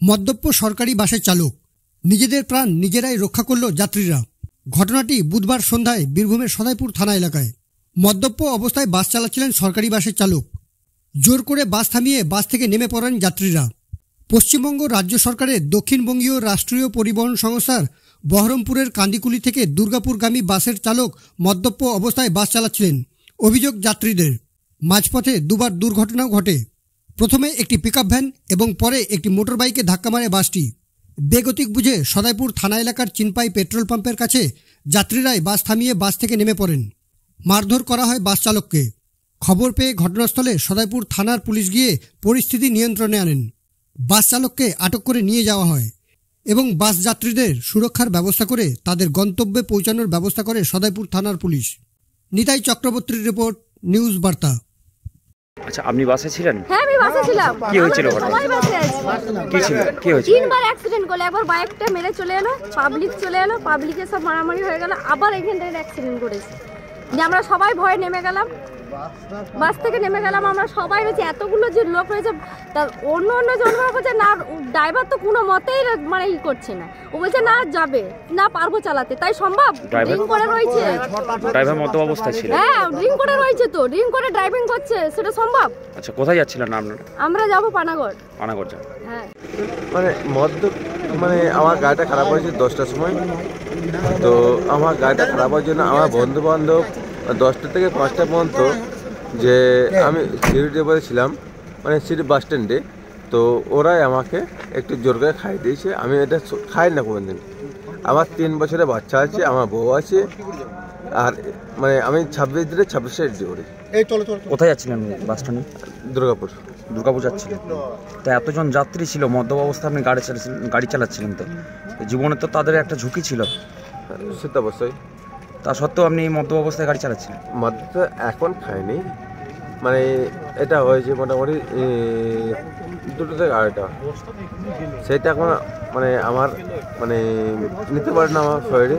মদ্যপ সরকারি বাসের চালক নিজেদের প্রাণ নিজেরাই রক্ষা করল যাত্রীরা। ঘটনাটি বুধবার সন্ধ্যায় বীরভূমের সদাইপুর থানা এলাকায়। মদ্যপ অবস্থায় বাস চালাচ্ছিলেন সরকারি বাসের চালক। জোর করে বাস থামিয়ে বাস থেকে নেমে পড়েন যাত্রীরা। পশ্চিমবঙ্গ রাজ্য সরকারের দক্ষিণবঙ্গীয় রাষ্ট্রীয় পরিবহন সংস্থার বহরমপুরের কান্দিকুলি থেকে দুর্গাপুরগামী বাসের চালক মদ্যপ অবস্থায় বাস চালাচ্ছিলেন। অভিযোগ যাত্রীদের। মাঝপথে দুবার দুর্ঘটনাও ঘটে। প্রথমে একটি পিকআপ ভ্যান এবং পরে একটি মোটরবাইকে ধাক্কা মারে বাসটি। বেগতিক বুঝে সদাইপুর থানা এলাকার চিনপাই পেট্রোল পাম্পের কাছে যাত্রীরাই বাস থামিয়ে বাস থেকে নেমে পড়েন। মারধর করা হয় বাস চালককে। খবর পেয়ে ঘটনাস্থলে সদাইপুর থানার পুলিশ গিয়ে পরিস্থিতি নিয়ন্ত্রণে আনেন। বাস চালককে আটক করে নিয়ে যাওয়া হয় এবং বাস যাত্রীদের সুরক্ষার ব্যবস্থা করে তাদের গন্তব্যে পৌঁছানোর ব্যবস্থা করে সদাইপুর থানার পুলিশ। নিতাই চক্রবর্তীর রিপোর্ট, নিউজ বার্তা। আচ্ছা, আপনি বাসে ছিলেন? হ্যাঁ, আমি বাসে ছিলাম। কি হয়েছিল ঘটনা? সবাই বাসে আছে। কি ছিল? কি হয়েছিল? তিনবার অ্যাক্সিডেন্ট করলো। একবার বাইকটা মেরে চলে এলো, পাবলিক চলে এলো, পাবলিকের সব মারামারি হয়ে গেল, আবার এখান থেকে অ্যাক্সিডেন্ট করেছে। যে আমরা সবাই ভয়ে নেমে গেলাম, বাস থেকে নেমে গেলাম। আমরা সবাই রয়েছে, এতগুলো যে লোক রয়েছে, তার অন্য জনগণ করছে না, ড্রাইভার তো কোনো মতেই মানে ই করছে না। ও বলছে না যাবে না, পারবো চালাতে, তাই সম্ভব? ড্রিঙ্ক করে রয়েছে, ড্রাইভার মদ্যপ অবস্থায় ছিল। হ্যাঁ, ড্রিঙ্ক করে রয়েছে, তো ড্রিঙ্ক করে ড্রাইভিং করছে, সেটা সম্ভব? আচ্ছা, কোথায় যাচ্ছিলেন আপনারা? আমরা যাবো পানাগড়। পানাগড় যান? হ্যাঁ। মানে আমার গাড়িটা খারাপ হয়েছে 10টার সময়। তো আমার গাড়িটা খারাপ হওয়ার জন্য আমার বন্ধু বান্ধব 10টা থেকে 5টা পর্যন্ত যে আমি সিঁড়িতে বসেছিলাম, মানে সিঁড়ি বাস স্ট্যান্ডে। তো ওরাই আমাকে একটু জোর করে খাই দিয়েছে। আমি এটা খাই না কোনোদিন। আমার 3 বছরের বাচ্চা আছে, আমার বউ আছে, আর মানে আমি 26 দিনে 26 ডিউটি করি। কোথায় যাচ্ছিলেন বাস স্ট্যান্ডে? দুর্গাপুর যাচ্ছিলেন। তা এতজন যাত্রী ছিল, মদ্যপ অবস্থায় আপনি গাড়ি চালাচ্ছিলেন, তো জীবনে তো তাদের একটা ঝুঁকি ছিল। সেটা অবশ্যই। তা সত্ত্বেও আপনি মদ্যপ অবস্থায় গাড়ি চালাচ্ছিলেন? মদ্য এখন খাইনি, মানে এটা হয়েছে মোটামুটি 2টো থেকে 2:30। সেটা এখন মানে আমার মানে নিতে পারে না আমার শরীরে।